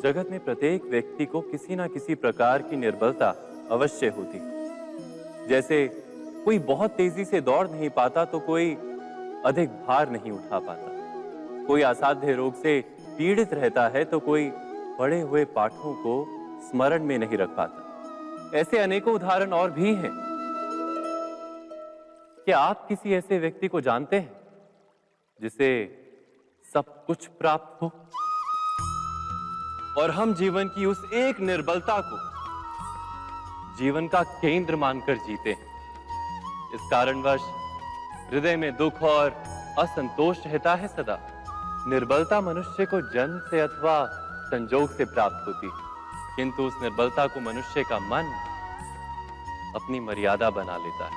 जगत में प्रत्येक व्यक्ति को किसी ना किसी प्रकार की निर्बलता अवश्य होती। जैसे कोई बहुत तेजी से दौड़ नहीं पाता तो कोई अधिक भार नहीं उठा पाता, कोई असाध्य रोग से पीड़ित रहता है तो कोई पढ़े हुए पाठों को स्मरण में नहीं रख पाता। ऐसे अनेकों उदाहरण और भी हैं। क्या आप किसी ऐसे व्यक्ति को जानते हैं जिसे सब कुछ प्राप्त हो और हम जीवन की उस एक निर्बलता को जीवन का केंद्र मानकर जीते हैं? इस कारणवश हृदय में दुख और असंतोष रहता है सदा। निर्बलता मनुष्य को जन्म से अथवा संजोग से प्राप्त होती, किंतु उस निर्बलता को मनुष्य का मन अपनी मर्यादा बना लेता है।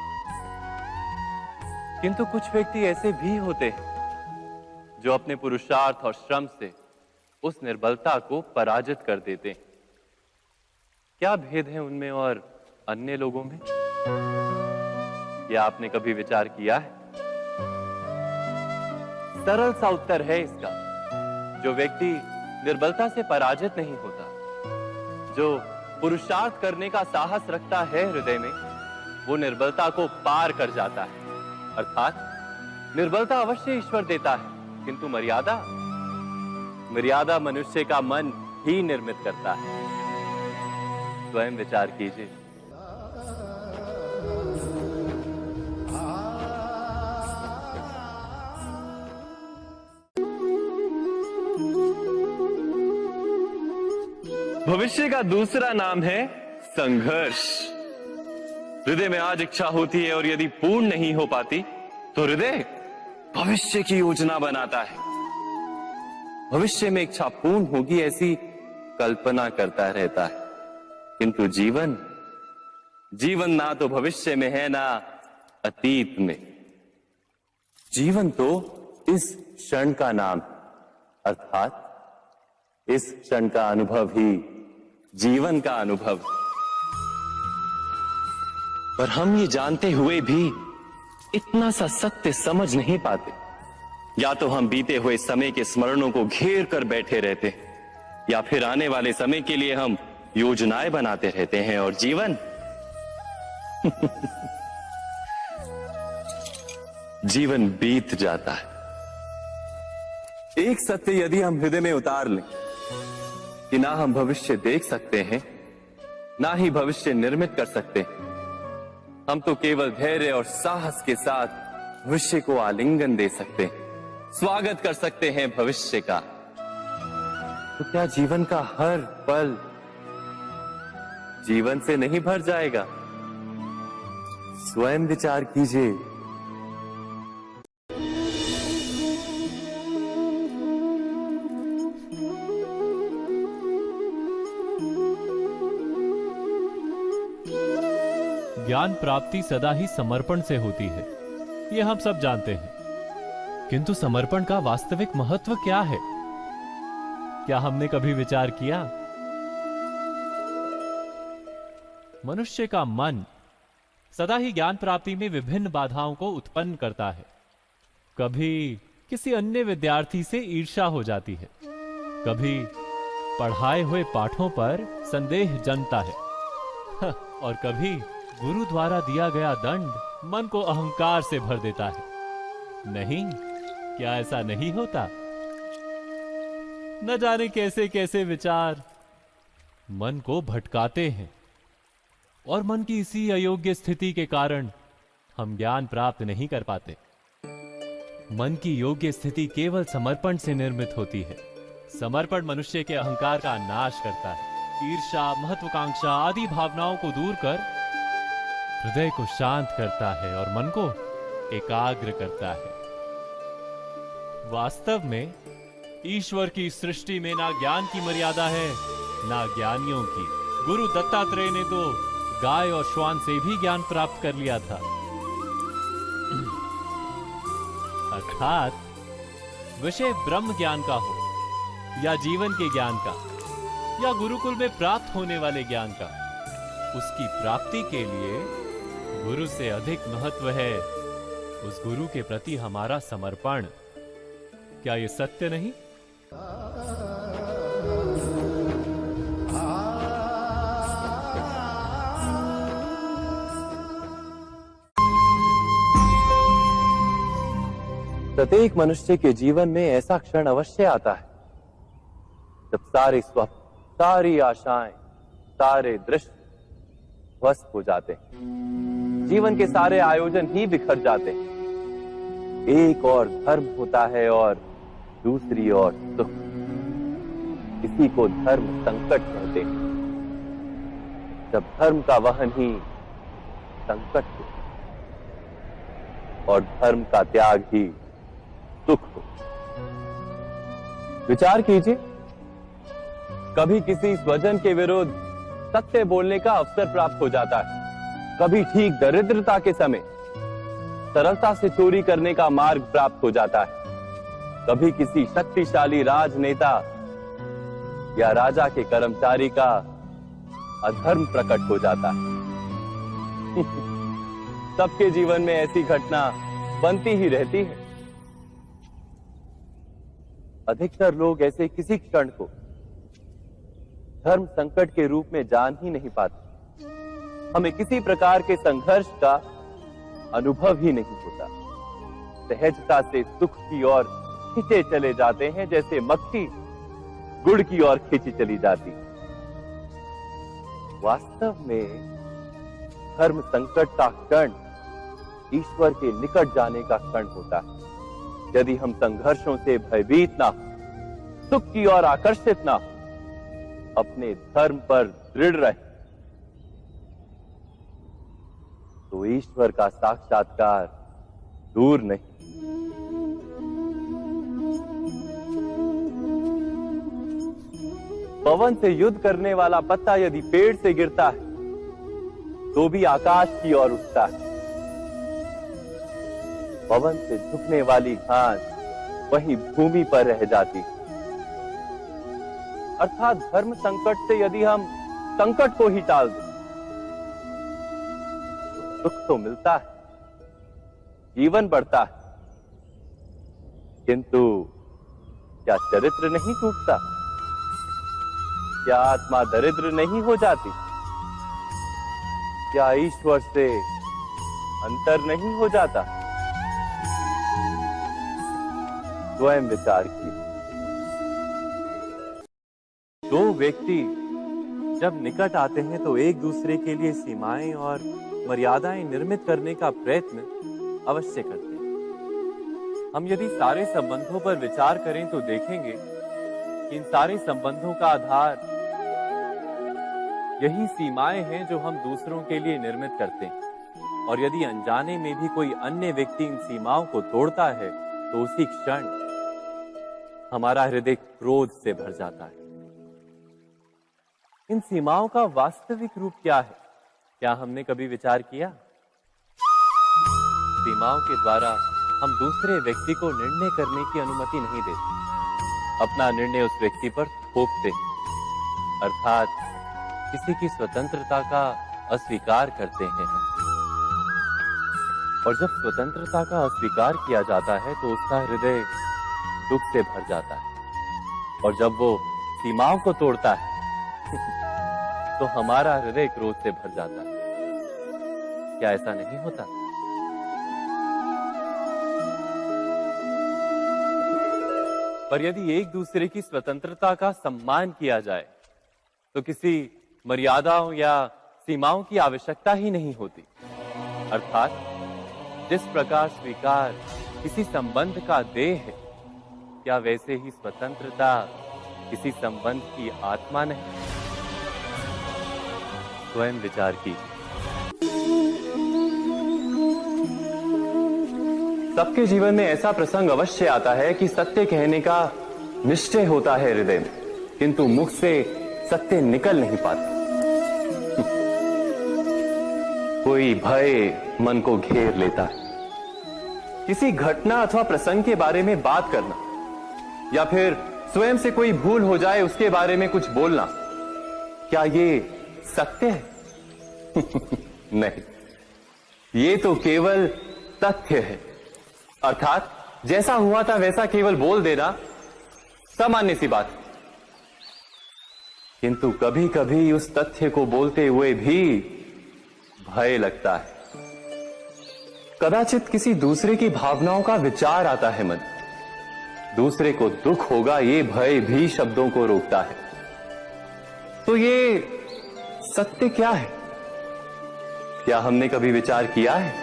किंतु कुछ व्यक्ति ऐसे भी होते हैं जो अपने पुरुषार्थ और श्रम से उस निर्बलता को पराजित कर देते हैं। क्या भेद है उनमें और अन्य लोगों में? क्या आपने कभी विचार किया है? सरल सा उत्तर है इसका। जो व्यक्ति निर्बलता से पराजित नहीं होता, जो पुरुषार्थ करने का साहस रखता है हृदय में, वो निर्बलता को पार कर जाता है। अर्थात निर्बलता अवश्य ईश्वर देता है, किंतु मर्यादा मनुष्य का मन ही निर्मित करता है। स्वयं विचार कीजिए। भविष्य का दूसरा नाम है संघर्ष। हृदय में आज इच्छा होती है और यदि पूर्ण नहीं हो पाती तो हृदय भविष्य की योजना बनाता है। भविष्य में इच्छा पूर्ण होगी ऐसी कल्पना करता रहता है, किंतु जीवन ना तो भविष्य में है ना अतीत में। जीवन तो इस क्षण का नाम, अर्थात इस क्षण का अनुभव ही जीवन का अनुभव। पर हम ये जानते हुए भी इतना सा सत्य समझ नहीं पाते। या तो हम बीते हुए समय के स्मरणों को घेर कर बैठे रहते हैं, या फिर आने वाले समय के लिए हम योजनाएं बनाते रहते हैं और जीवन जीवन बीत जाता है। एक सत्य यदि हम हृदय में उतार लें कि ना हम भविष्य देख सकते हैं, ना ही भविष्य निर्मित कर सकते हैं, हम तो केवल धैर्य और साहस के साथ भविष्य को आलिंगन दे सकते हैं, स्वागत कर सकते हैं भविष्य का। तो क्या जीवन का हर पल जीवन से नहीं भर जाएगा? स्वयं विचार कीजिए। ज्ञान प्राप्ति सदा ही समर्पण से होती है, यह हम सब जानते हैं। किंतु समर्पण का वास्तविक महत्व क्या है? क्या हमने कभी विचार किया? मनुष्य का मन सदा ही ज्ञान प्राप्ति में विभिन्न बाधाओं को उत्पन्न करता है। कभी किसी अन्य विद्यार्थी से ईर्ष्या हो जाती है, कभी पढ़ाए हुए पाठों पर संदेह जन्मता है और कभी गुरु द्वारा दिया गया दंड मन को अहंकार से भर देता है। नहीं, क्या ऐसा नहीं होता? न जाने कैसे कैसे विचार मन को भटकाते हैं और मन की इसी अयोग्य स्थिति के कारण हम ज्ञान प्राप्त नहीं कर पाते। मन की योग्य स्थिति केवल समर्पण से निर्मित होती है। समर्पण मनुष्य के अहंकार का नाश करता है, ईर्ष्या, महत्वाकांक्षा आदि भावनाओं को दूर कर हृदय को शांत करता है और मन को एकाग्र करता है। वास्तव में ईश्वर की सृष्टि में ना ज्ञान की मर्यादा है ना ज्ञानियों की। गुरु दत्तात्रेय ने तो गाय और श्वान से भी ज्ञान प्राप्त कर लिया था। अर्थात विषय ब्रह्म ज्ञान का हो या जीवन के ज्ञान का या गुरुकुल में प्राप्त होने वाले ज्ञान का, उसकी प्राप्ति के लिए गुरु से अधिक महत्व है उस गुरु के प्रति हमारा समर्पण। क्या यह सत्य नहीं? प्रत्येक मनुष्य के जीवन में ऐसा क्षण अवश्य आता है जब सारे स्वप्न, सारी आशाएं, सारे दृश्य ध्वस्त हो जाते हैं। जीवन के सारे आयोजन ही बिखर जाते हैं। एक और धर्म होता है और दूसरी ओर सुख। इसी को धर्म संकट कहते हैं। जब धर्म का वहन ही संकट हो और धर्म का त्याग ही सुख हो। विचार कीजिए, कभी किसी स्वजन के विरुद्ध सत्य बोलने का अवसर प्राप्त हो जाता है, कभी ठीक दरिद्रता के समय सरलता से चोरी करने का मार्ग प्राप्त हो जाता है, कभी किसी शक्तिशाली राजनेता या राजा के कर्मचारी का अधर्म प्रकट हो जाता है। सबके जीवन में ऐसी घटना बनती ही रहती है। अधिकतर लोग ऐसे किसी क्षण को धर्म संकट के रूप में जान ही नहीं पाते। हमें किसी प्रकार के संघर्ष का अनुभव ही नहीं होता। सहजता से सुख की ओर खींचे चले जाते हैं, जैसे मक्खी गुड़ की ओर खींची चली जाती। वास्तव में धर्म संकट का क्षण ईश्वर के निकट जाने का क्षण होता है। यदि हम संघर्षों से भयभीत ना हो, सुख की ओर आकर्षित ना हो, अपने धर्म पर दृढ़ रहे, तो ईश्वर का साक्षात्कार दूर नहीं। पवन से युद्ध करने वाला पत्ता यदि पेड़ से गिरता है तो भी आकाश की ओर उठता है। पवन से झुकने वाली घास वहीं भूमि पर रह जाती। अर्थात धर्म संकट से यदि हम संकट को ही टाल दें तो सुख तो मिलता है, जीवन बढ़ता है, किंतु क्या चरित्र नहीं टूटता? क्या आत्मा दरिद्र नहीं हो जाती? क्या ईश्वर से अंतर नहीं हो जाता? स्वयं विचार कीजिए। दो व्यक्ति जब निकट आते हैं तो एक दूसरे के लिए सीमाएं और मर्यादाएं निर्मित करने का प्रयत्न अवश्य करते हैं। हम यदि सारे संबंधों पर विचार करें तो देखेंगे कि इन सारे संबंधों का आधार यही सीमाएं हैं जो हम दूसरों के लिए निर्मित करते हैं। और यदि अनजाने में भी कोई अन्य व्यक्ति इन सीमाओं को तोड़ता है तो उसी क्षण हमारा हृदय क्रोध से भर जाता है। इन सीमाओं का वास्तविक रूप क्या है? क्या हमने कभी विचार किया? सीमाओं के द्वारा हम दूसरे व्यक्ति को निर्णय करने की अनुमति नहीं देते, अपना निर्णय उस व्यक्ति पर थोपते, अर्थात किसी की स्वतंत्रता का अस्वीकार करते हैं। और जब स्वतंत्रता का अस्वीकार किया जाता है तो उसका हृदय दुख से भर जाता है। और जब वो सीमाओं को तोड़ता है तो हमारा हृदय क्रोध से भर जाता है। क्या ऐसा नहीं होता? पर यदि एक दूसरे की स्वतंत्रता का सम्मान किया जाए तो किसी मर्यादाओं या सीमाओं की आवश्यकता ही नहीं होती। अर्थात जिस प्रकार स्वीकार किसी संबंध का देह है, क्या वैसे ही स्वतंत्रता किसी संबंध की आत्मा नहीं? स्वयं विचार कीजिए। सबके जीवन में ऐसा प्रसंग अवश्य आता है कि सत्य कहने का निश्चय होता है हृदय में, किंतु मुख से सत्य निकल नहीं पाता। कोई भय मन को घेर लेता है। किसी घटना अथवा प्रसंग के बारे में बात करना या फिर स्वयं से कोई भूल हो जाए उसके बारे में कुछ बोलना, क्या ये सत्य है? नहीं, ये तो केवल तथ्य है। अर्थात जैसा हुआ था वैसा केवल बोल देना सामान्य सी बात। किंतु कभी कभी उस तथ्य को बोलते हुए भी भय लगता है। कदाचित किसी दूसरे की भावनाओं का विचार आता है मन। दूसरे को दुख होगा ये भय भी शब्दों को रोकता है। तो ये सत्य क्या है? क्या हमने कभी विचार किया है?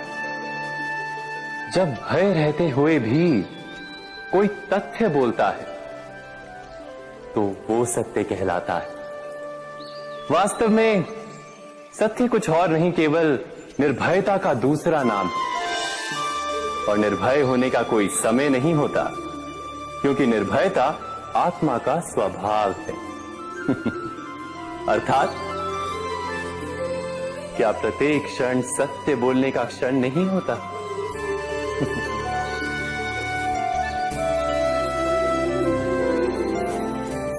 जब भय रहते हुए भी कोई तथ्य बोलता है तो वो सत्य कहलाता है। वास्तव में सत्य कुछ और नहीं, केवल निर्भयता का दूसरा नाम है। और निर्भय होने का कोई समय नहीं होता, क्योंकि निर्भयता आत्मा का स्वभाव है। अर्थात क्या प्रत्येक क्षण सत्य बोलने का क्षण नहीं होता?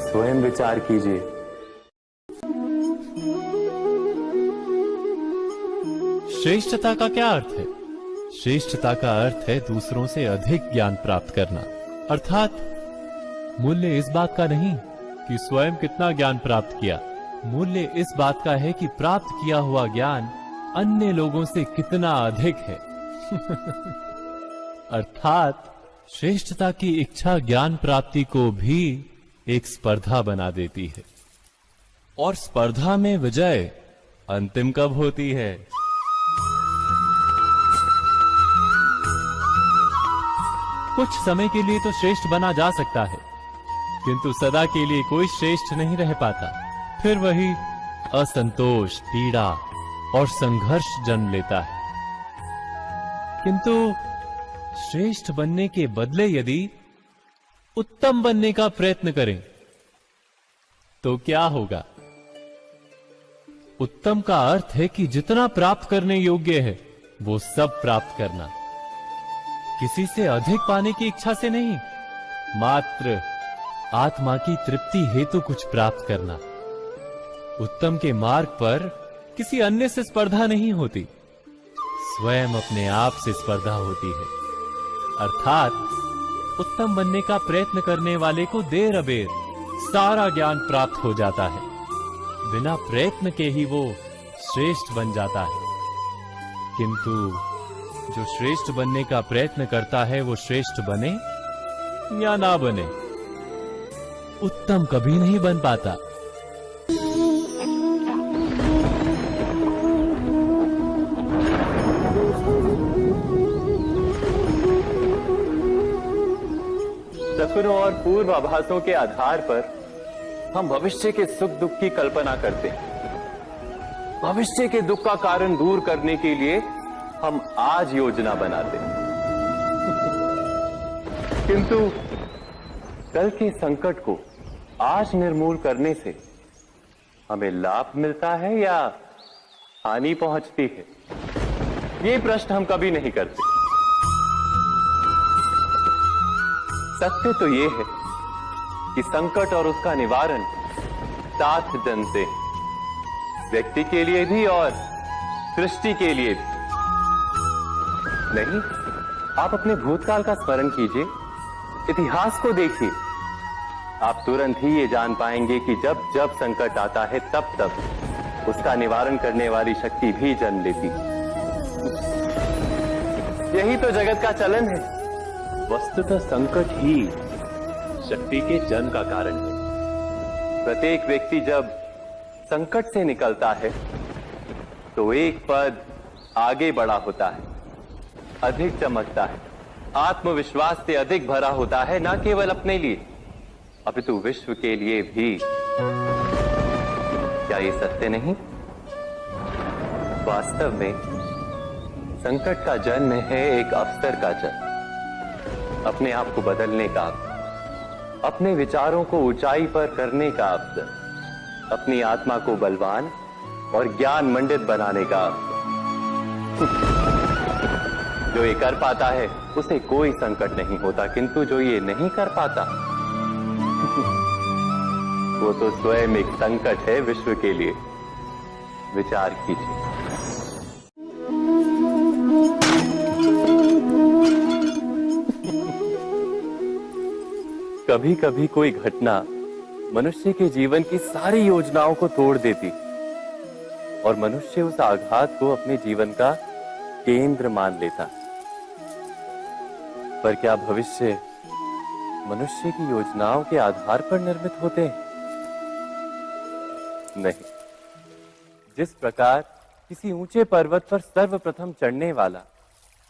स्वयं विचार कीजिए। श्रेष्ठता का क्या अर्थ है? श्रेष्ठता का अर्थ है दूसरों से अधिक ज्ञान प्राप्त करना। अर्थात मूल्य इस बात का नहीं कि स्वयं कितना ज्ञान प्राप्त किया, मूल्य इस बात का है कि प्राप्त किया हुआ ज्ञान अन्य लोगों से कितना अधिक है। अर्थात श्रेष्ठता की इच्छा ज्ञान प्राप्ति को भी एक स्पर्धा बना देती है। और स्पर्धा में विजय अंतिम कब होती है? कुछ समय के लिए तो श्रेष्ठ बना जा सकता है, किंतु सदा के लिए कोई श्रेष्ठ नहीं रह पाता। फिर वही असंतोष, पीड़ा और संघर्ष जन्म लेता है। किंतु श्रेष्ठ बनने के बदले यदि उत्तम बनने का प्रयत्न करें तो क्या होगा? उत्तम का अर्थ है कि जितना प्राप्त करने योग्य है वो सब प्राप्त करना, किसी से अधिक पाने की इच्छा से नहीं, मात्र आत्मा की तृप्ति हेतु कुछ प्राप्त करना। उत्तम के मार्ग पर किसी अन्य से स्पर्धा नहीं होती, स्वयं अपने आप से स्पर्धा होती है। अर्थात उत्तम बनने का प्रयत्न करने वाले को देर अबेर सारा ज्ञान प्राप्त हो जाता है। बिना प्रयत्न के ही वो श्रेष्ठ बन जाता है। किंतु जो श्रेष्ठ बनने का प्रयत्न करता है वो श्रेष्ठ बने या ना बने, उत्तम कभी नहीं बन पाता। सपनों और पूर्वाभासों के आधार पर हम भविष्य के सुख दुख की कल्पना करते हैं। भविष्य के दुख का कारण दूर करने के लिए हम आज योजना बनाते हैं। किंतु कल के संकट को आज निर्मूल करने से हमें लाभ मिलता है या हानि पहुंचती है, ये प्रश्न हम कभी नहीं करते। सत्य तो ये है कि संकट और उसका निवारण साथ जनते, व्यक्ति के लिए भी और सृष्टि के लिए भी। नहीं, आप अपने भूतकाल का स्मरण कीजिए, इतिहास को देखिए। आप तुरंत ही ये जान पाएंगे कि जब जब संकट आता है तब तब उसका निवारण करने वाली शक्ति भी जन्म लेती है। यही तो जगत का चलन है। वस्तुतः संकट ही शक्ति के जन्म का कारण है। प्रत्येक व्यक्ति जब संकट से निकलता है तो एक पद आगे बढ़ा होता है, अधिक चमकता है, आत्मविश्वास से अधिक भरा होता है, न केवल अपने लिए अपितु विश्व के लिए भी। क्या ये सत्य नहीं? वास्तव में संकट का जन्म है एक अवसर का जन्म, अपने आप को बदलने का अवसर, अपने विचारों को ऊंचाई पर करने का अवसर, अपनी आत्मा को बलवान और ज्ञान मंडित बनाने का अवसर। जो ये कर पाता है उसे कोई संकट नहीं होता, किंतु जो ये नहीं कर पाता वो तो स्वयं एक संकट है विश्व के लिए। विचार कीजिए। कभी कभी कोई घटना मनुष्य के जीवन की सारी योजनाओं को तोड़ देती और मनुष्य उस आघात को अपने जीवन का केंद्र मान लेता। पर क्या भविष्य मनुष्य की योजनाओं के आधार पर निर्मित होते हैं? नहीं। जिस प्रकार किसी ऊंचे पर्वत पर सर्वप्रथम चढ़ने वाला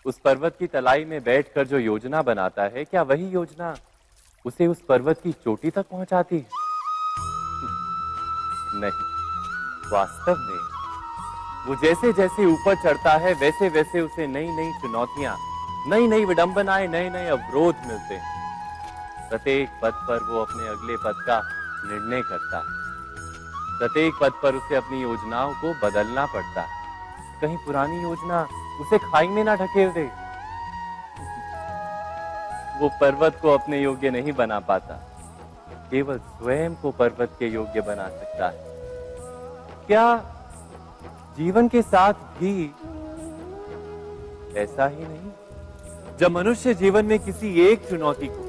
उस पर्वत की तलाई में बैठकर जो योजना बनाता है, क्या वही योजना उसे उस पर्वत की चोटी तक पहुंचाती है? नहीं। वास्तव में वो जैसे जैसे ऊपर चढ़ता है वैसे वैसे उसे नई नई चुनौतियां, नई नई विडंबनाएं, नए नए अवरोध मिलते हैं। प्रत्येक पद पर वो अपने अगले पद का निर्णय करता है। प्रत्येक पद पर उसे अपनी योजनाओं को बदलना पड़ता है। कहीं पुरानी योजना उसे खाई में ना ढकेल दे। वो पर्वत को अपने योग्य नहीं बना पाता, केवल स्वयं को पर्वत के योग्य बना सकता है। क्या जीवन के साथ भी ऐसा ही नहीं? जब मनुष्य जीवन में किसी एक चुनौती को,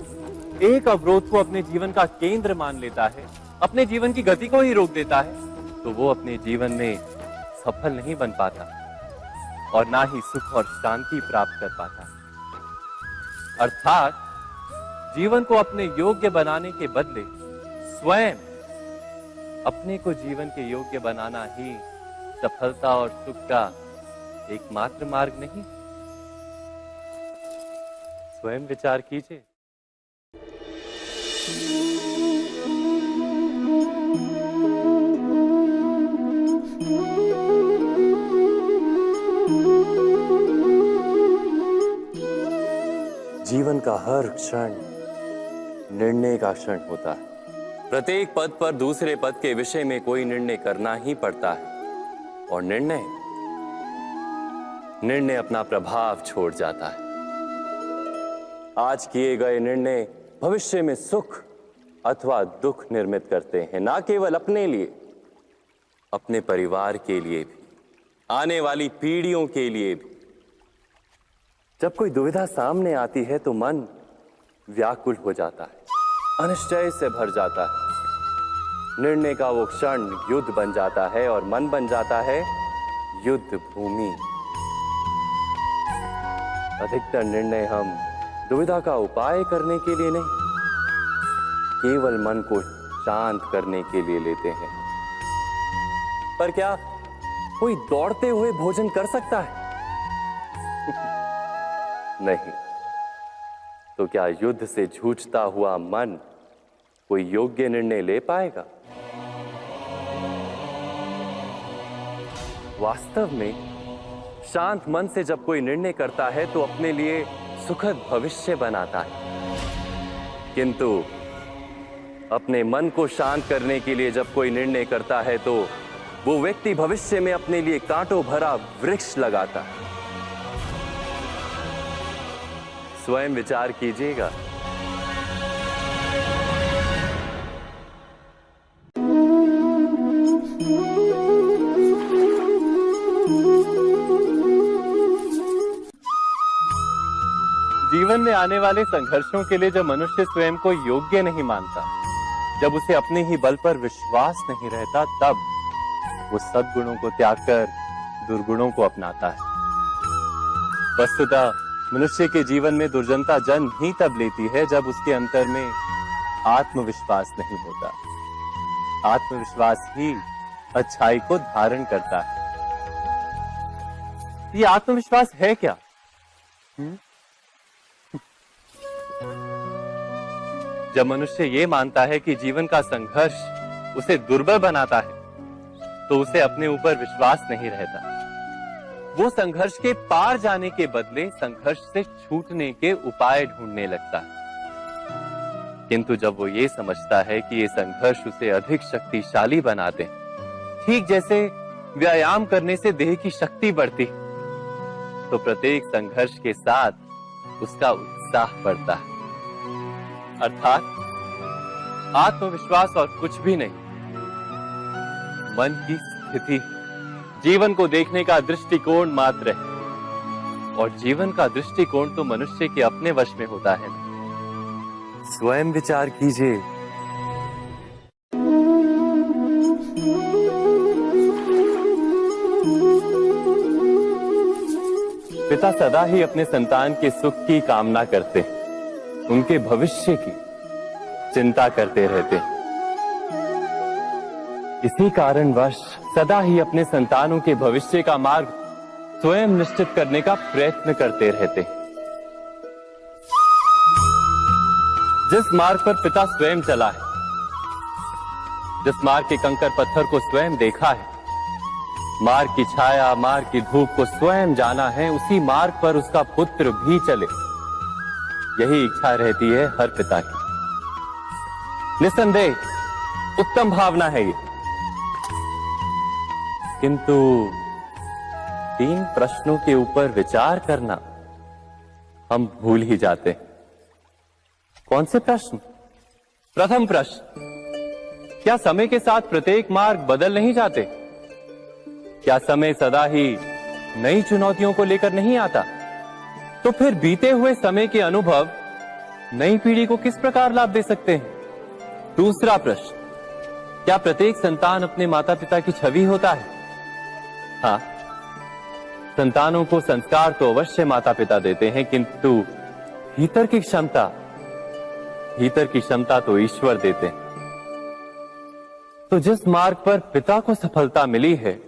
एक अवरोध को अपने जीवन का केंद्र मान लेता है, अपने जीवन की गति को ही रोक देता है, तो वो अपने जीवन में सफल नहीं बन पाता और ना ही सुख और शांति प्राप्त कर पाता। अर्थात जीवन को अपने योग्य बनाने के बदले स्वयं अपने को जीवन के योग्य बनाना ही सफलता और सुख का एकमात्र मार्ग नहीं। स्वयं विचार कीजिए। जीवन का हर क्षण निर्णय का क्षण होता है। प्रत्येक पद पर दूसरे पद के विषय में कोई निर्णय करना ही पड़ता है और निर्णय अपना प्रभाव छोड़ जाता है। आज किए गए निर्णय भविष्य में सुख अथवा दुख निर्मित करते हैं, ना केवल अपने लिए, अपने परिवार के लिए भी, आने वाली पीढ़ियों के लिए भी। जब कोई दुविधा सामने आती है तो मन व्याकुल हो जाता है, अनिश्चय से भर जाता है। निर्णय का वो क्षण युद्ध बन जाता है और मन बन जाता है युद्ध भूमि। अधिकतर निर्णय हम दुविधा का उपाय करने के लिए नहीं, केवल मन को शांत करने के लिए लेते हैं। पर क्या कोई दौड़ते हुए भोजन कर सकता है? नहीं। तो क्या युद्ध से जूझता हुआ मन कोई योग्य निर्णय ले पाएगा? वास्तव में शांत मन से जब कोई निर्णय करता है तो अपने लिए सुखद भविष्य बनाता है, किंतु अपने मन को शांत करने के लिए जब कोई निर्णय करता है तो वो व्यक्ति भविष्य में अपने लिए कांटों भरा वृक्ष लगाता है। स्वयं विचार कीजिएगा। जीवन में आने वाले संघर्षों के लिए जब मनुष्य स्वयं को योग्य नहीं मानता, जब उसे अपने ही बल पर विश्वास नहीं रहता, तब वो सद्गुणों को त्याग कर दुर्गुणों को अपनाता है। वस्तुतः मनुष्य के जीवन में दुर्जनता जन्म ही तब लेती है जब उसके अंतर में आत्मविश्वास नहीं होता। आत्मविश्वास ही अच्छाई को धारण करता है। ये आत्मविश्वास है क्या? जब मनुष्य ये मानता है कि जीवन का संघर्ष उसे दुर्बल बनाता है, तो उसे अपने ऊपर विश्वास नहीं रहता। वो संघर्ष के पार जाने के बदले संघर्ष से छूटने के उपाय ढूंढने लगता है। किंतु जब वो ये समझता है कि ये संघर्ष उसे अधिक शक्तिशाली बनाते हैं, ठीक जैसे व्यायाम करने से देह की शक्ति बढ़ती है, तो प्रत्येक संघर्ष के साथ उसका उत्साह बढ़ता है। अर्थात आत्मविश्वास और कुछ भी नहीं, मन की स्थिति, जीवन को देखने का दृष्टिकोण मात्र है। और जीवन का दृष्टिकोण तो मनुष्य के अपने वश में होता है। स्वयं विचार कीजिए। पिता सदा ही अपने संतान के सुख की कामना करते, उनके भविष्य की चिंता करते रहते। इसी कारणवश सदा ही अपने संतानों के भविष्य का मार्ग स्वयं निश्चित करने का प्रयत्न करते रहते। जिस मार्ग पर पिता स्वयं चला है, जिस मार्ग के कंकर पत्थर को स्वयं देखा है, मार्ग की छाया, मार्ग की धूप को स्वयं जाना है, उसी मार्ग पर उसका पुत्र भी चले, यही इच्छा रहती है हर पिता की। निस्संदेह उत्तम भावना है ये, किंतु 3 प्रश्नों के ऊपर विचार करना हम भूल ही जाते। कौन से प्रश्न? प्रथम प्रश्न, क्या समय के साथ प्रत्येक मार्ग बदल नहीं जाते? क्या समय सदा ही नई चुनौतियों को लेकर नहीं आता? तो फिर बीते हुए समय के अनुभव नई पीढ़ी को किस प्रकार लाभ दे सकते हैं? दूसरा प्रश्न, क्या प्रत्येक संतान अपने माता पिता की छवि होता है? हाँ, संतानों को संस्कार तो अवश्य माता पिता देते हैं, किंतु भीतर की क्षमता तो ईश्वर देते हैं। तो जिस मार्ग पर पिता को सफलता मिली है,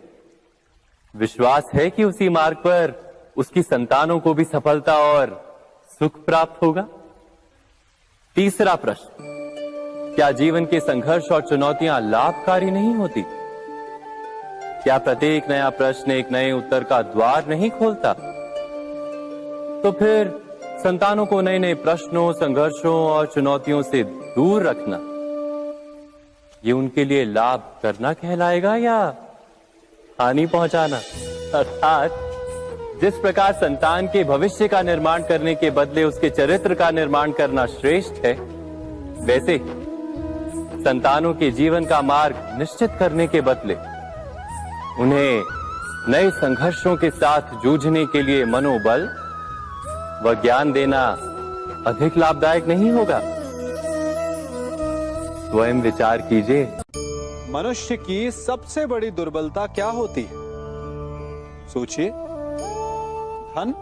विश्वास है कि उसी मार्ग पर उसकी संतानों को भी सफलता और सुख प्राप्त होगा। तीसरा प्रश्न, क्या जीवन के संघर्ष और चुनौतियां लाभकारी नहीं होती? क्या प्रत्येक नया प्रश्न एक नए उत्तर का द्वार नहीं खोलता? तो फिर संतानों को नए नए प्रश्नों, संघर्षों और चुनौतियों से दूर रखना, ये उनके लिए लाभ करना कहलाएगा या हानि पहुंचाना? अर्थात जिस प्रकार संतान के भविष्य का निर्माण करने के बदले उसके चरित्र का निर्माण करना श्रेष्ठ है, वैसे संतानों के जीवन का मार्ग निश्चित करने के बदले उन्हें नए संघर्षों के साथ जूझने के लिए मनोबल व ज्ञान देना अधिक लाभदायक नहीं होगा? स्वयं विचार कीजिए। मनुष्य की सबसे बड़ी दुर्बलता क्या होती है? सोचिए। धन,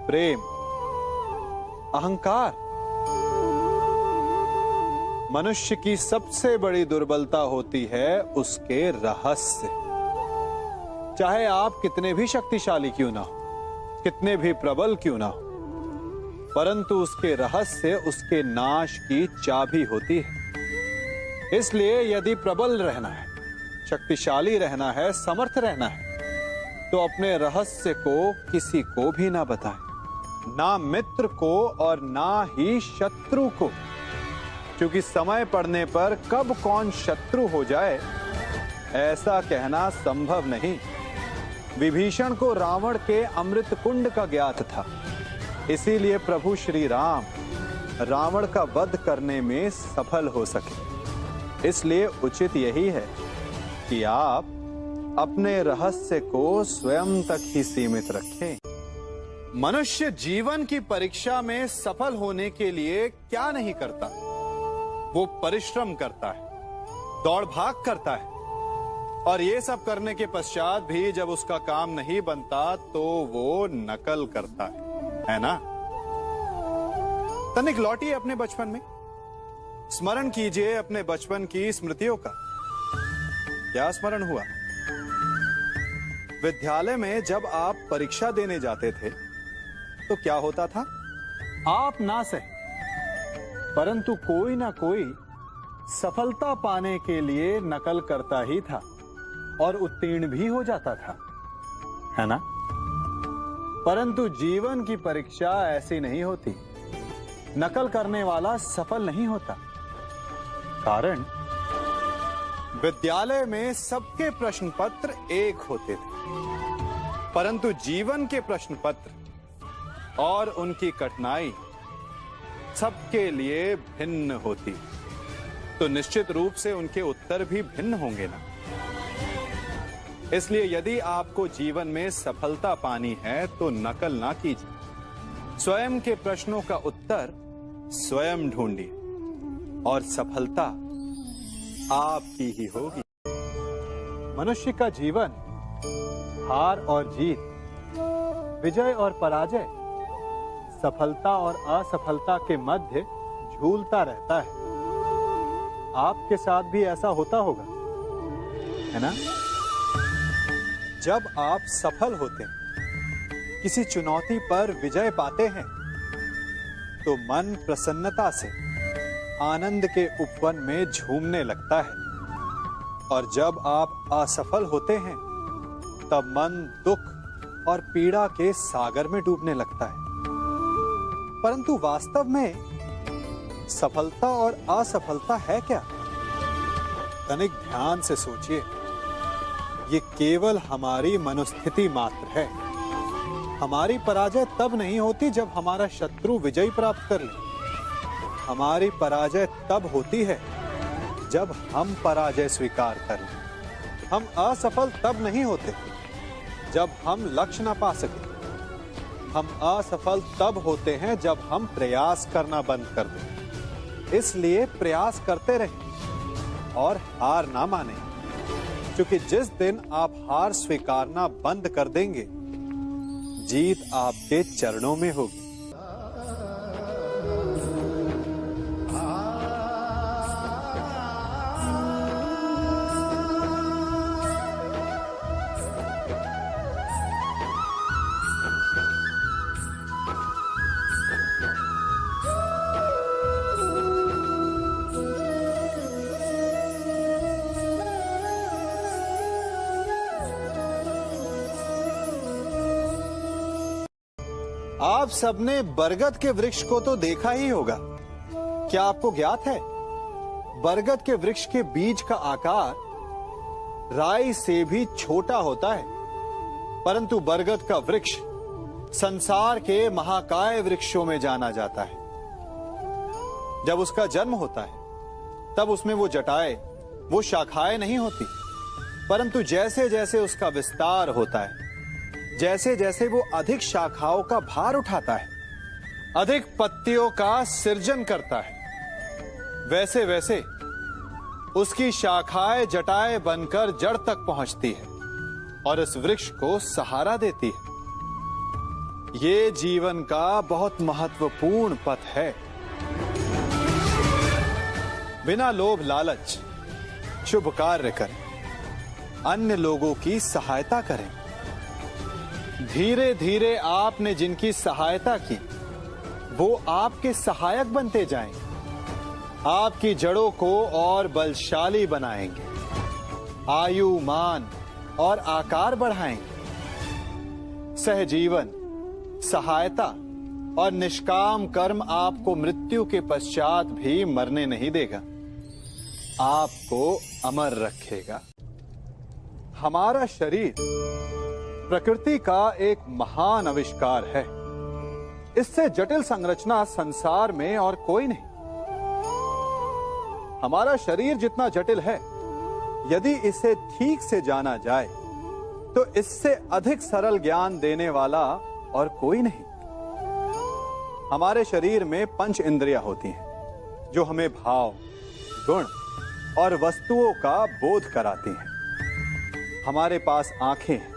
प्रेम, अहंकार। मनुष्य की सबसे बड़ी दुर्बलता होती है उसके रहस्य। चाहे आप कितने भी शक्तिशाली क्यों ना हो, कितने भी प्रबल क्यों ना हो, परंतु उसके रहस्य उसके नाश की चाबी होती है। इसलिए यदि प्रबल रहना है, शक्तिशाली रहना है, समर्थ रहना है, तो अपने रहस्य को किसी को भी ना बताएं, ना मित्र को और ना ही शत्रु को, क्योंकि समय पड़ने पर कब कौन शत्रु हो जाए ऐसा कहना संभव नहीं। विभीषण को रावण के अमृत कुंड का ज्ञात था, इसीलिए प्रभु श्री राम रावण का वध करने में सफल हो सके। इसलिए उचित यही है कि आप अपने रहस्य को स्वयं तक ही सीमित रखें। मनुष्य जीवन की परीक्षा में सफल होने के लिए क्या नहीं करता? वो परिश्रम करता है, दौड़ भाग करता है, और ये सब करने के पश्चात भी जब उसका काम नहीं बनता तो वो नकल करता है ना? तनिक लौटिए अपने बचपन में, स्मरण कीजिए अपने बचपन की स्मृतियों का। क्या स्मरण हुआ? विद्यालय में जब आप परीक्षा देने जाते थे तो क्या होता था? आप ना सही, परंतु कोई ना कोई सफलता पाने के लिए नकल करता ही था और उत्तीर्ण भी हो जाता था, है ना? परंतु जीवन की परीक्षा ऐसी नहीं होती। नकल करने वाला सफल नहीं होता। कारण विद्यालय में सबके प्रश्न पत्र एक होते थे, परंतु जीवन के प्रश्न पत्र और उनकी कठिनाई सबके लिए भिन्न होती, तो निश्चित रूप से उनके उत्तर भी भिन्न होंगे ना। इसलिए यदि आपको जीवन में सफलता पानी है तो नकल ना कीजिए, स्वयं के प्रश्नों का उत्तर स्वयं ढूंढिए और सफलता आपकी ही होगी। मनुष्य का जीवन हार और जीत विजय और पराजय, सफलता और असफलता के मध्य झूलता रहता है। आपके साथ भी ऐसा होता होगा, है ना? जब आप सफल होते हैं, किसी चुनौती पर विजय पाते हैं, तो मन प्रसन्नता से आनंद के उपवन में झूमने लगता है। और जब आप असफल होते हैं, तब मन दुख और पीड़ा के सागर में डूबने लगता है। परंतु वास्तव में सफलता और असफलता है क्या? तनिक ध्यान से सोचिए। ये केवल हमारी मनोस्थिति मात्र है। हमारी पराजय तब नहीं होती जब हमारा शत्रु विजय प्राप्त कर ले। हमारी पराजय तब होती है जब हम पराजय स्वीकार कर लें। हम असफल तब नहीं होते जब हम लक्ष्य न पा सके। हम असफल तब होते हैं जब हम प्रयास करना बंद कर दें। इसलिए प्रयास करते रहें और हार ना मानें, क्योंकि जिस दिन आप हार स्वीकारना बंद कर देंगे, जीत आपके चरणों में होगी। आप सबने बरगद के वृक्ष को तो देखा ही होगा। क्या आपको ज्ञात है, बरगद के वृक्ष के बीज का आकार राई से भी छोटा होता है, परंतु बरगद का वृक्ष संसार के महाकाय वृक्षों में जाना जाता है। जब उसका जन्म होता है, तब उसमें वो जटाएं, वो शाखाएं नहीं होती, परंतु जैसे जैसे उसका विस्तार होता है, जैसे जैसे वो अधिक शाखाओं का भार उठाता है, अधिक पत्तियों का सृजन करता है, वैसे वैसे उसकी शाखाएं जटाएं बनकर जड़ तक पहुंचती है और इस वृक्ष को सहारा देती है। ये जीवन का बहुत महत्वपूर्ण पथ है। बिना लोभ लालच शुभ कार्य करें, अन्य लोगों की सहायता करें। धीरे धीरे आपने जिनकी सहायता की, वो आपके सहायक बनते जाएंगे, आपकी जड़ों को और बलशाली बनाएंगे, आयु, मान और आकार बढ़ाएंगे। सहजीवन, सहायता और निष्काम कर्म आपको मृत्यु के पश्चात भी मरने नहीं देगा, आपको अमर रखेगा। हमारा शरीर प्रकृति का एक महान आविष्कार है। इससे जटिल संरचना संसार में और कोई नहीं। हमारा शरीर जितना जटिल है, यदि इसे ठीक से जाना जाए, तो इससे अधिक सरल ज्ञान देने वाला और कोई नहीं। हमारे शरीर में 5 इंद्रियां होती हैं, जो हमें भाव, गुण और वस्तुओं का बोध कराती हैं। हमारे पास आंखें हैं,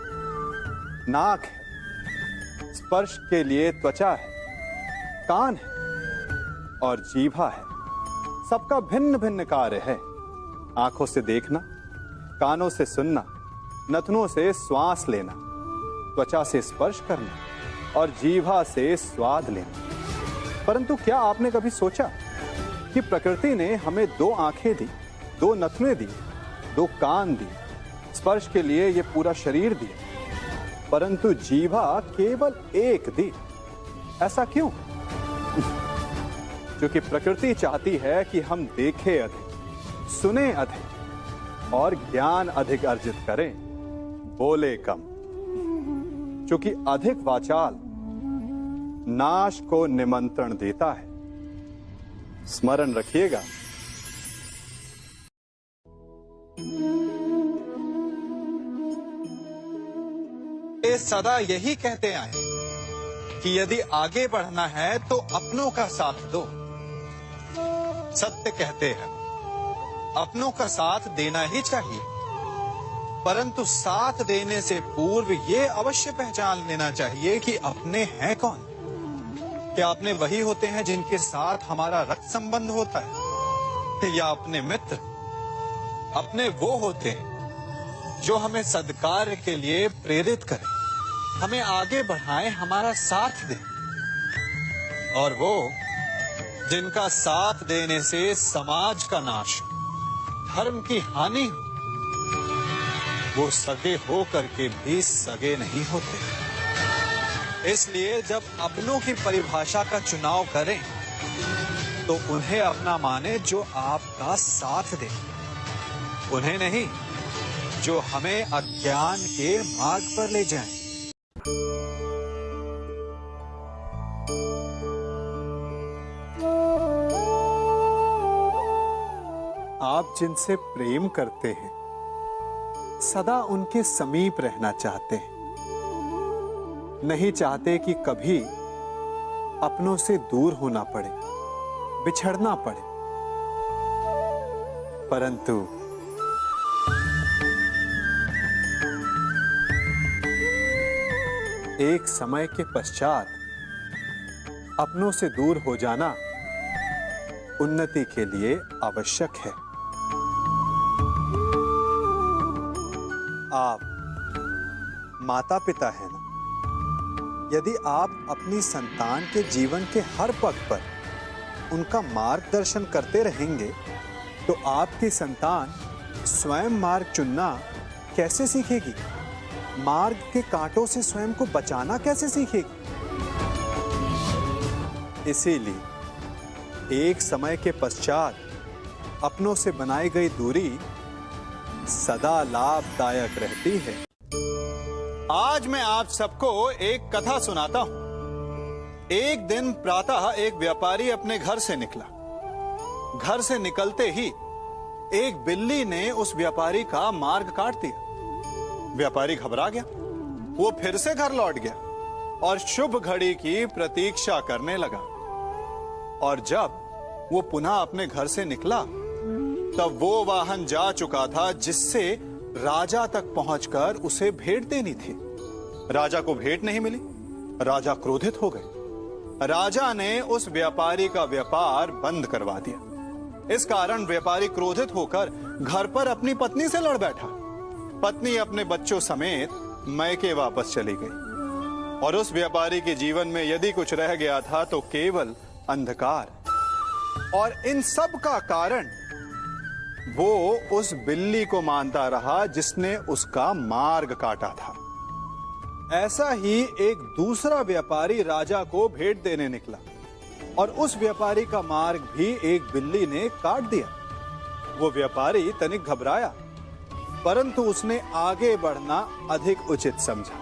नाक है, स्पर्श के लिए त्वचा है, कान है और जीभा है। सबका भिन्न भिन्न कार्य है। आंखों से देखना, कानों से सुनना, नथनों से श्वास लेना, त्वचा से स्पर्श करना और जीभा से स्वाद लेना। परंतु क्या आपने कभी सोचा कि प्रकृति ने हमें 2 आंखें दी, 2 नथने दी, 2 कान दी, स्पर्श के लिए ये पूरा शरीर दिया, परंतु जीभा केवल 1 दी? ऐसा क्यों? क्योंकि प्रकृति चाहती है कि हम देखें अधिक, सुने अधिक और ज्ञान अधिक अर्जित करें, बोले कम। क्योंकि अधिक वाचाल नाश को निमंत्रण देता है। स्मरण रखिएगा। ये सदा यही कहते आए कि यदि आगे बढ़ना है तो अपनों का साथ दो। सत्य कहते हैं, अपनों का साथ देना ही चाहिए। परंतु साथ देने से पूर्व ये अवश्य पहचान लेना चाहिए कि अपने हैं कौन। क्या अपने वही होते हैं जिनके साथ हमारा रक्त संबंध होता है, या अपने मित्र? अपने वो होते हैं जो हमें सद्कार्य के लिए प्रेरित करें, हमें आगे बढ़ाएं, हमारा साथ दें। और वो जिनका साथ देने से समाज का नाश, धर्म की हानि हो, वो सगे हो करके भी सगे नहीं होते। इसलिए जब अपनों की परिभाषा का चुनाव करें तो उन्हें अपना माने जो आपका साथ दे, उन्हें नहीं जो हमें अज्ञान के मार्ग पर ले जाएं। आप जिनसे प्रेम करते हैं सदा उनके समीप रहना चाहते हैं, नहीं चाहते कि कभी अपनों से दूर होना पड़े, बिछड़ना पड़े। परंतु एक समय के पश्चात अपनों से दूर हो जाना उन्नति के लिए आवश्यक है। आप माता पिता हैं ना? यदि आप अपनी संतान के जीवन के हर पग पर उनका मार्गदर्शन करते रहेंगे तो आपकी संतान स्वयं मार्ग चुनना कैसे सीखेगी? मार्ग के कांटों से स्वयं को बचाना कैसे सीखेगी? इसीलिए एक समय के पश्चात अपनों से बनाई गई दूरी सदा लाभदायक रहती है। आज मैं आप सबको एक कथा सुनाता हूं। एक दिन प्रातः एक व्यापारी अपने घर से निकला। घर से निकलते ही एक बिल्ली ने उस व्यापारी का मार्ग काट दिया। व्यापारी घबरा गया, वो फिर से घर लौट गया और शुभ घड़ी की प्रतीक्षा करने लगा। और जब वो पुनः अपने घर से निकला तब वो वाहन जा चुका था जिससे राजा तक पहुंचकर उसे भेंट देनी थी। राजा को भेंट नहीं मिली। राजा क्रोधित हो गए। राजा ने उस व्यापारी का व्यापार बंद करवा दिया। इस कारण व्यापारी क्रोधित होकर घर पर अपनी पत्नी से लड़ बैठा। पत्नी अपने बच्चों समेत मैके वापस चली गई और उस व्यापारी के जीवन में यदि कुछ रह गया था तो केवल अंधकार। और इन सब का कारण वो उस बिल्ली को मानता रहा जिसने उसका मार्ग काटा था। ऐसा ही एक दूसरा व्यापारी राजा को भेंट देने निकला और उस व्यापारी का मार्ग भी एक बिल्ली ने काट दिया। वो व्यापारी तनिक घबराया, परंतु उसने आगे बढ़ना अधिक उचित समझा।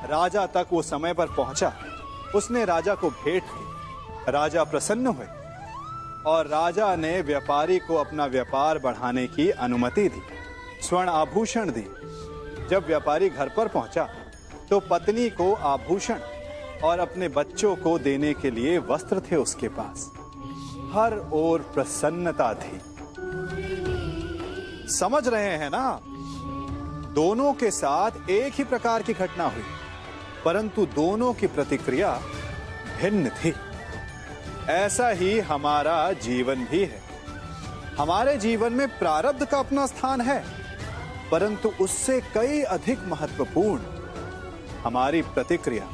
राजा तक वो समय पर पहुंचा। उसने राजा को भेंट की। राजा प्रसन्न हुए और राजा ने व्यापारी को अपना व्यापार बढ़ाने की अनुमति दी, स्वर्ण आभूषण दी। जब व्यापारी घर पर पहुंचा तो पत्नी को आभूषण और अपने बच्चों को देने के लिए वस्त्र थे उसके पास। हर ओर प्रसन्नता थी। समझ रहे हैं ना? दोनों के साथ एक ही प्रकार की घटना हुई, परंतु दोनों की प्रतिक्रिया भिन्न थी। ऐसा ही हमारा जीवन भी है। हमारे जीवन में प्रारब्ध का अपना स्थान है, परंतु उससे कई अधिक महत्वपूर्ण हमारी प्रतिक्रिया,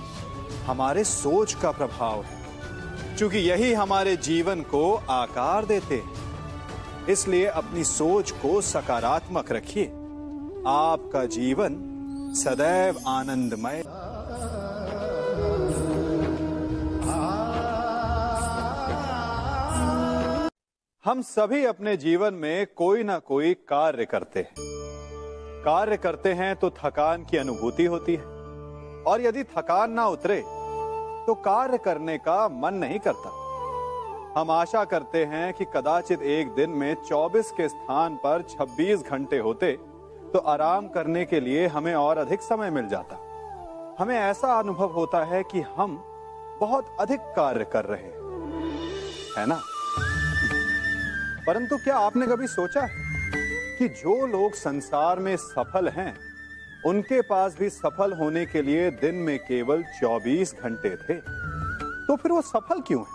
हमारे सोच का प्रभाव है। क्योंकि यही हमारे जीवन को आकार देते हैं। इसलिए अपनी सोच को सकारात्मक रखिए। आपका जीवन सदैव आनंदमय। हम सभी अपने जीवन में कोई ना कोई कार्य करते हैं। कार्य करते हैं तो थकान की अनुभूति होती है और यदि थकान ना उतरे तो कार्य करने का मन नहीं करता। हम आशा करते हैं कि कदाचित एक दिन में 24 के स्थान पर 26 घंटे होते तो आराम करने के लिए हमें और अधिक समय मिल जाता। हमें ऐसा अनुभव होता है कि हम बहुत अधिक कार्य कर रहे हैं, है ना? परंतु क्या आपने कभी सोचा है क्योंकि जो लोग संसार में सफल हैं, उनके पास भी सफल होने के लिए दिन में केवल 24 घंटे थे। तो फिर वो सफल क्यों है?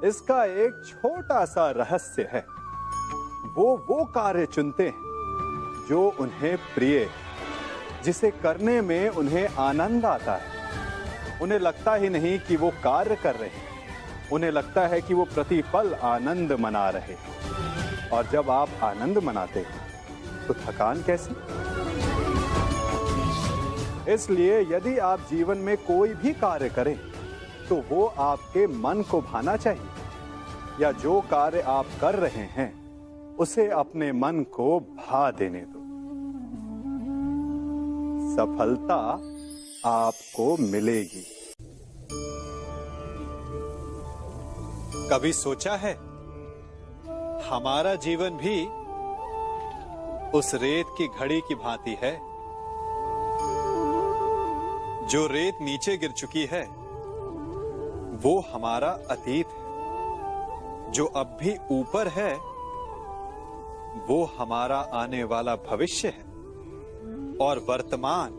इसका एक छोटा सा रहस्य है। वो कार्य चुनते हैं जो उन्हें प्रिय है, जिसे करने में उन्हें आनंद आता है। उन्हें लगता ही नहीं कि वो कार्य कर रहे हैं, उन्हें लगता है कि वो प्रतिपल आनंद मना रहे हैं। और जब आप आनंद मनाते हैं तो थकान कैसी? इसलिए यदि आप जीवन में कोई भी कार्य करें तो वो आपके मन को भाना चाहिए, या जो कार्य आप कर रहे हैं उसे अपने मन को भा देने दो। सफलता आपको मिलेगी। कभी सोचा है हमारा जीवन भी उस रेत की घड़ी की भांति है? जो रेत नीचे गिर चुकी है वो हमारा अतीत है, जो अब भी ऊपर है वो हमारा आने वाला भविष्य है, और वर्तमान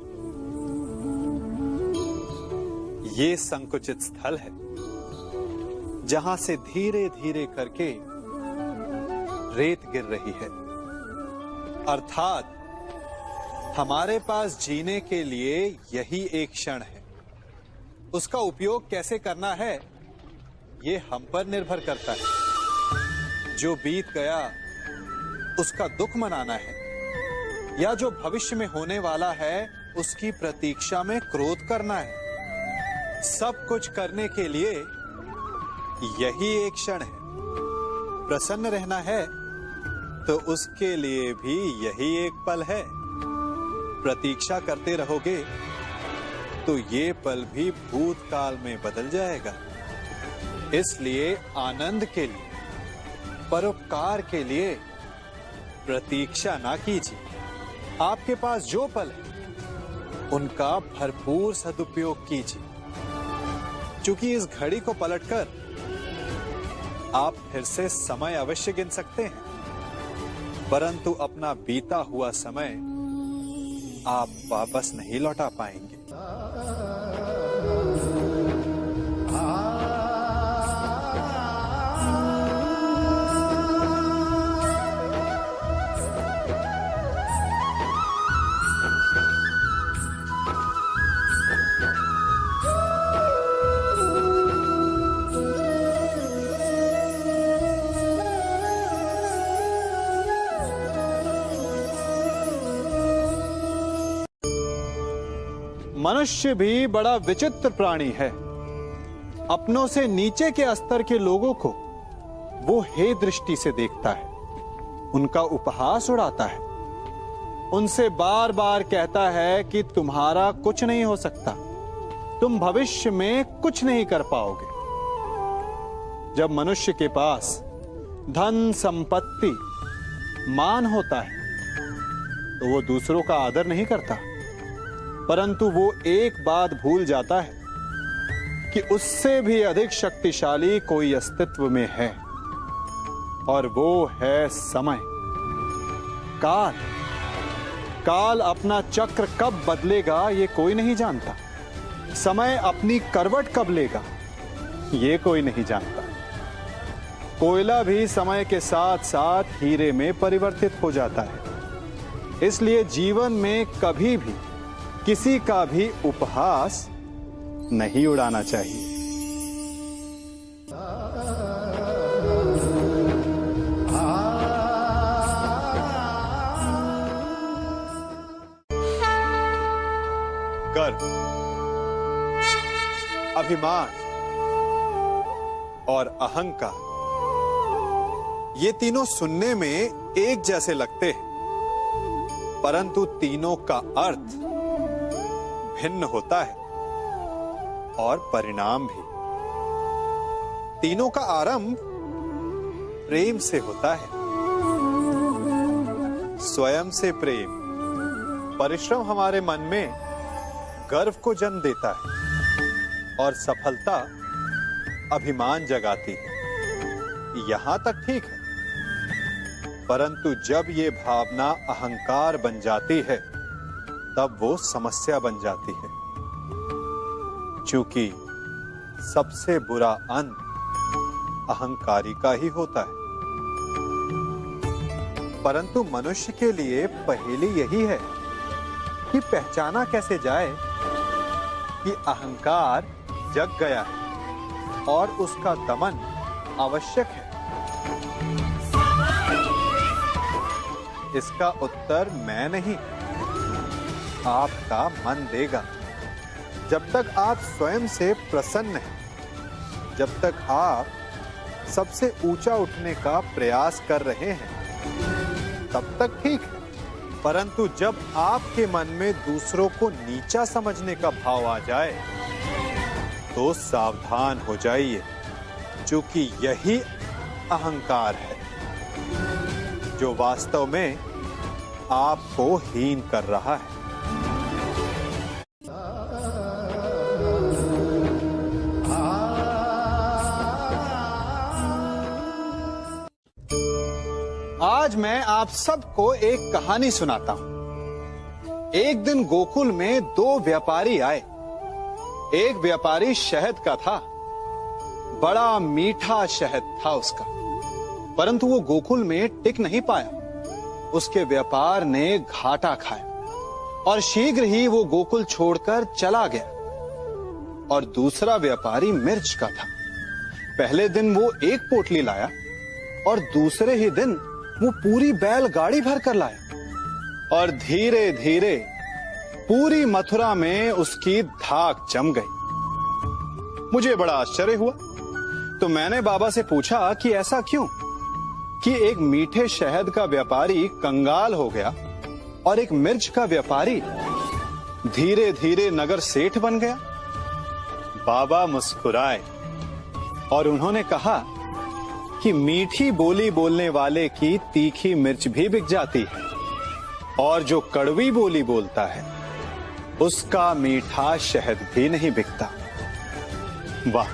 ये संकुचित स्थल है जहां से धीरे धीरे करके रेत गिर रही है। अर्थात हमारे पास जीने के लिए यही एक क्षण है। उसका उपयोग कैसे करना है ये हम पर निर्भर करता है। जो बीत गया उसका दुख मनाना है, या जो भविष्य में होने वाला है उसकी प्रतीक्षा में क्रोध करना है। सब कुछ करने के लिए यही एक क्षण है। प्रसन्न रहना है तो उसके लिए भी यही एक पल है। प्रतीक्षा करते रहोगे तो ये पल भी भूतकाल में बदल जाएगा। इसलिए आनंद के लिए, परोपकार के लिए प्रतीक्षा ना कीजिए। आपके पास जो पल है उनका भरपूर सदुपयोग कीजिए, क्योंकि इस घड़ी को पलटकर आप फिर से समय अवश्य गिन सकते हैं, परंतु अपना बीता हुआ समय आप वापस नहीं लौटा पाएंगे। मनुष्य भी बड़ा विचित्र प्राणी है। अपनों से नीचे के स्तर के लोगों को वो हे दृष्टि से देखता है, उनका उपहास उड़ाता है, उनसे बार बार कहता है कि तुम्हारा कुछ नहीं हो सकता, तुम भविष्य में कुछ नहीं कर पाओगे। जब मनुष्य के पास धन, संपत्ति, मान होता है तो वो दूसरों का आदर नहीं करता, परंतु वो एक बात भूल जाता है कि उससे भी अधिक शक्तिशाली कोई अस्तित्व में है, और वो है समय। काल। काल अपना चक्र कब बदलेगा ये कोई नहीं जानता। समय अपनी करवट कब लेगा ये कोई नहीं जानता। कोयला भी समय के साथ साथ हीरे में परिवर्तित हो जाता है। इसलिए जीवन में कभी भी किसी का भी उपहास नहीं उड़ाना चाहिए। गर्व, अभिमान और अहंकार, ये तीनों सुनने में एक जैसे लगते हैं, परंतु तीनों का अर्थ भिन्न होता है और परिणाम भी। तीनों का आरंभ प्रेम से होता है। स्वयं से प्रेम, परिश्रम हमारे मन में गर्व को जन्म देता है और सफलता अभिमान जगाती है। यहां तक ठीक है, परंतु जब ये भावना अहंकार बन जाती है तब वो समस्या बन जाती है, क्योंकि सबसे बुरा अंत अहंकारी का ही होता है। परंतु मनुष्य के लिए पहेली यही है कि पहचाना कैसे जाए कि अहंकार जग गया है और उसका दमन आवश्यक है। इसका उत्तर मैं नहीं, आपका मन देगा। जब तक आप स्वयं से प्रसन्न हैं, जब तक आप सबसे ऊंचा उठने का प्रयास कर रहे हैं, तब तक ठीक है। परंतु जब आपके मन में दूसरों को नीचा समझने का भाव आ जाए तो सावधान हो जाइए, क्योंकि यही अहंकार है जो वास्तव में आपको हीन कर रहा है। आज मैं आप सबको एक कहानी सुनाता हूं। एक दिन गोकुल में दो व्यापारी आए। एक व्यापारी शहद का था, बड़ा मीठा शहद था उसका, परंतु वो गोकुल में टिक नहीं पाया। उसके व्यापार ने घाटा खाया और शीघ्र ही वो गोकुल छोड़कर चला गया। और दूसरा व्यापारी मिर्च का था। पहले दिन वो एक पोटली लाया और दूसरे ही दिन वो पूरी बैलगाड़ी भर कर लाया और धीरे धीरे पूरी मथुरा में उसकी धाक जम गई। मुझे बड़ा आश्चर्य हुआ, तो मैंने बाबा से पूछा कि ऐसा क्यों कि एक मीठे शहद का व्यापारी कंगाल हो गया और एक मिर्च का व्यापारी धीरे धीरे नगर सेठ बन गया। बाबा मुस्कुराए और उन्होंने कहा कि मीठी बोली बोलने वाले की तीखी मिर्च भी बिक जाती है और जो कड़वी बोली बोलता है उसका मीठा शहद भी नहीं बिकता। वाह,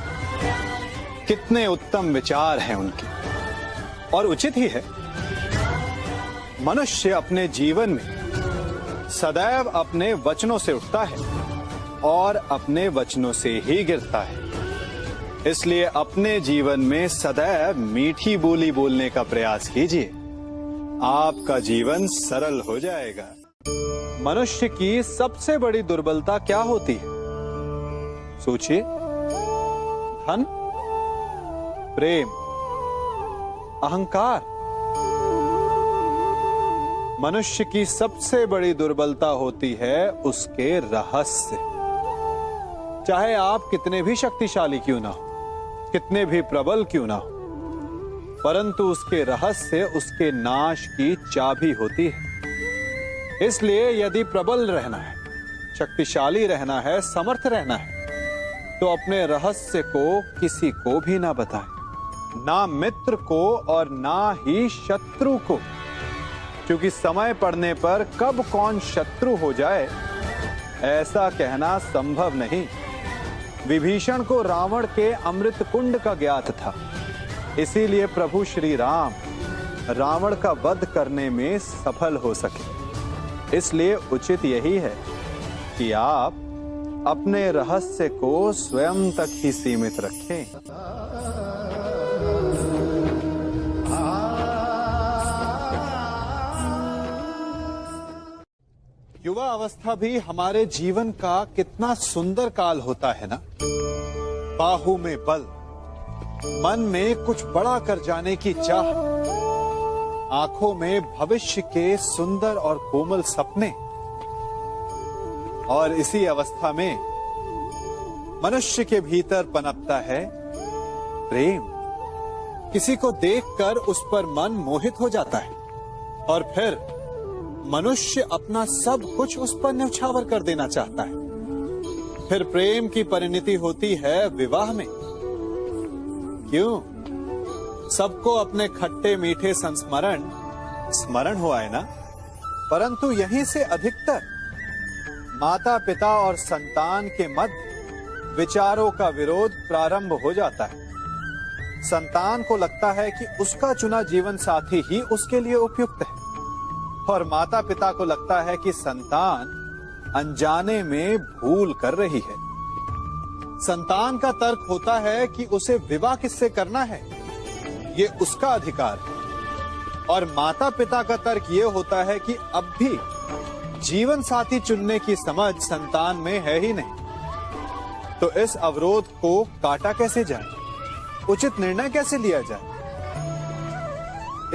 कितने उत्तम विचार हैं उनके, और उचित ही है। मनुष्य अपने जीवन में सदैव अपने वचनों से उठता है और अपने वचनों से ही गिरता है। इसलिए अपने जीवन में सदैव मीठी बोली बोलने का प्रयास कीजिए, आपका जीवन सरल हो जाएगा। मनुष्य की सबसे बड़ी दुर्बलता क्या होती है? सोचिए। धन, प्रेम, अहंकार। मनुष्य की सबसे बड़ी दुर्बलता होती है उसके रहस्य। चाहे आप कितने भी शक्तिशाली क्यों ना हो, कितने भी प्रबल क्यों ना हो, परंतु उसके रहस्य उसके नाश की चाबी होती है। इसलिए यदि प्रबल रहना है, शक्तिशाली रहना है, समर्थ रहना है, तो अपने रहस्य को किसी को भी ना बताएं, ना मित्र को और ना ही शत्रु को, क्योंकि समय पड़ने पर कब कौन शत्रु हो जाए ऐसा कहना संभव नहीं। विभीषण को रावण के अमृत कुंड का ज्ञात था, इसीलिए प्रभु श्री राम रावण का वध करने में सफल हो सके। इसलिए उचित यही है कि आप अपने रहस्य को स्वयं तक ही सीमित रखें। युवा अवस्था भी हमारे जीवन का कितना सुंदर काल होता है ना। बाहु में बल, मन में कुछ बड़ा कर जाने की चाह, आंखों में भविष्य के सुंदर और कोमल सपने। और इसी अवस्था में मनुष्य के भीतर पनपता है प्रेम। किसी को देखकर उस पर मन मोहित हो जाता है और फिर मनुष्य अपना सब कुछ उस पर न्यौछावर कर देना चाहता है। फिर प्रेम की परिणति होती है विवाह में। क्यों? सबको अपने खट्टे मीठे संस्मरण स्मरण हुआ है ना। परंतु यहीं से अधिकतर माता पिता और संतान के मध्य विचारों का विरोध प्रारंभ हो जाता है। संतान को लगता है कि उसका चुना जीवन साथी ही उसके लिए उपयुक्त है, और माता पिता को लगता है कि संतान अनजाने में भूल कर रही है। संतान का तर्क होता है कि उसे विवाह किससे करना है, ये उसका अधिकार है, और माता पिता का तर्क ये होता है कि अब भी जीवन साथी चुनने की समझ संतान में है ही नहीं। तो इस अवरोध को काटा कैसे जाए, उचित निर्णय कैसे लिया जाए?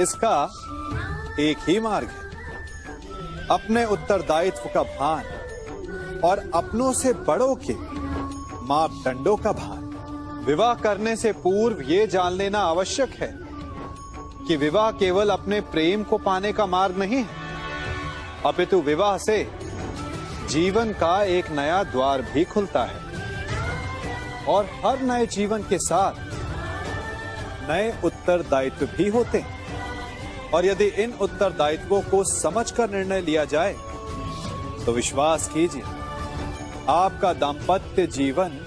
इसका एक ही मार्ग है, अपने उत्तरदायित्व का भान और अपनों से बड़ों के मापदंडों का भान। विवाह करने से पूर्व ये जान लेना आवश्यक है कि विवाह केवल अपने प्रेम को पाने का मार्ग नहीं है, अपितु विवाह से जीवन का एक नया द्वार भी खुलता है, और हर नए जीवन के साथ नए उत्तरदायित्व भी होते हैं। और यदि इन उत्तरदायित्वों को समझकर निर्णय लिया जाए तो विश्वास कीजिए, आपका दाम्पत्य जीवन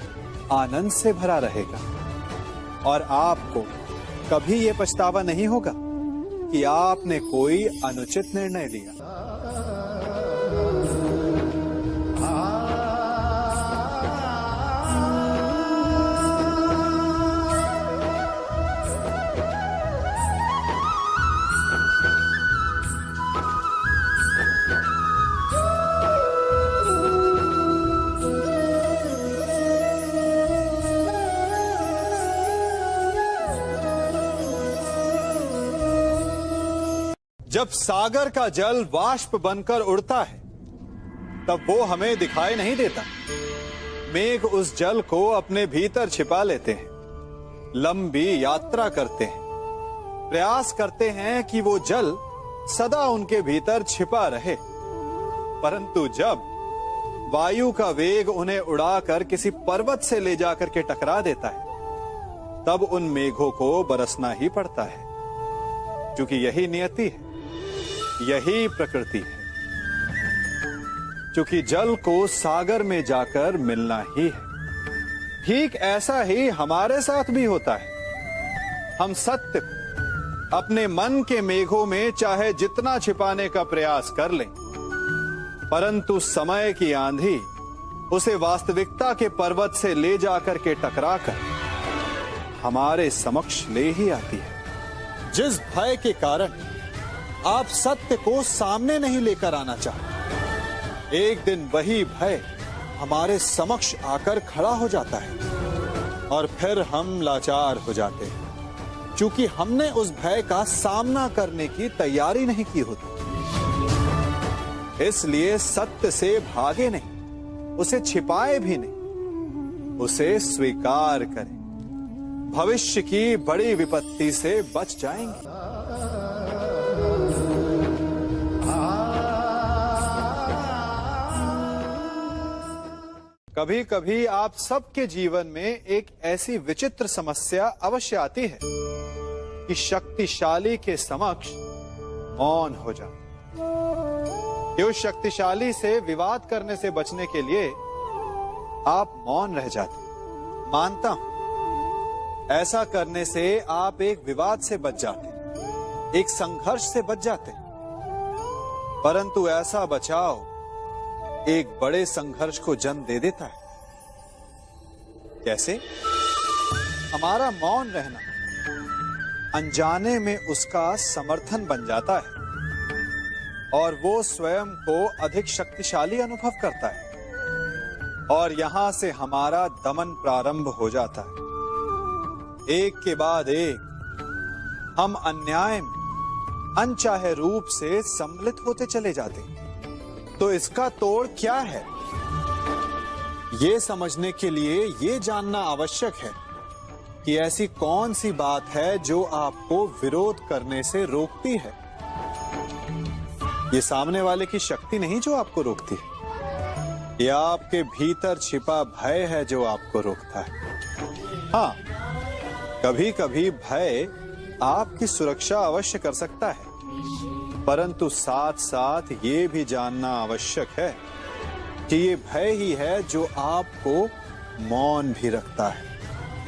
आनंद से भरा रहेगा, और आपको कभी ये पछतावा नहीं होगा कि आपने कोई अनुचित निर्णय लिया। जब सागर का जल वाष्प बनकर उड़ता है तब वो हमें दिखाई नहीं देता। मेघ उस जल को अपने भीतर छिपा लेते हैं, लंबी यात्रा करते हैं, प्रयास करते हैं कि वो जल सदा उनके भीतर छिपा रहे, परंतु जब वायु का वेग उन्हें उड़ाकर किसी पर्वत से ले जाकर के टकरा देता है, तब उन मेघों को बरसना ही पड़ता है, क्योंकि यही नियति है, यही प्रकृति है। क्योंकि जल को सागर में जाकर मिलना ही है। ठीक ऐसा ही हमारे साथ भी होता है। हम सत्य को अपने मन के मेघों में चाहे जितना छिपाने का प्रयास कर लें, परंतु समय की आंधी उसे वास्तविकता के पर्वत से ले जाकर के टकराकर हमारे समक्ष ले ही आती है। जिस भय के कारण आप सत्य को सामने नहीं लेकर आना चाहते, एक दिन वही भय हमारे समक्ष आकर खड़ा हो जाता है, और फिर हम लाचार हो जाते हैं, क्योंकि हमने उस भय का सामना करने की तैयारी नहीं की होती। इसलिए सत्य से भागे नहीं, उसे छिपाए भी नहीं, उसे स्वीकार करें। भविष्य की बड़ी विपत्ति से बच जाएंगे। कभी कभी आप सबके जीवन में एक ऐसी विचित्र समस्या अवश्य आती है कि शक्तिशाली के समक्ष मौन हो जाओ। कि उस शक्तिशाली से विवाद करने से बचने के लिए आप मौन रह जाते। मानता हूं, ऐसा करने से आप एक विवाद से बच जाते, एक संघर्ष से बच जाते, परंतु ऐसा बचाव एक बड़े संघर्ष को जन्म दे देता है। कैसे? हमारा मौन रहना अनजाने में उसका समर्थन बन जाता है, और वो स्वयं को अधिक शक्तिशाली अनुभव करता है, और यहां से हमारा दमन प्रारंभ हो जाता है। एक के बाद एक हम अन्याय में अनचाहे रूप से सम्मिलित होते चले जाते हैं। तो इसका तोड़ क्या है? ये समझने के लिए ये जानना आवश्यक है कि ऐसी कौन सी बात है जो आपको विरोध करने से रोकती है। ये सामने वाले की शक्ति नहीं जो आपको रोकती है, ये आपके भीतर छिपा भय है जो आपको रोकता है। हाँ, कभी कभी भय आपकी सुरक्षा अवश्य कर सकता है, परंतु साथ साथ ये भी जानना आवश्यक है कि ये भय ही है जो आपको मौन भी रखता है,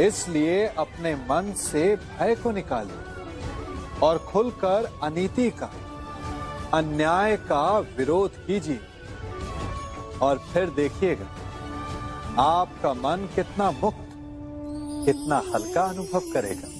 इसलिए अपने मन से भय को निकालिए और खुलकर अनीति का, अन्याय का विरोध कीजिए और फिर देखिएगा आपका मन कितना मुक्त, कितना हल्का अनुभव करेगा।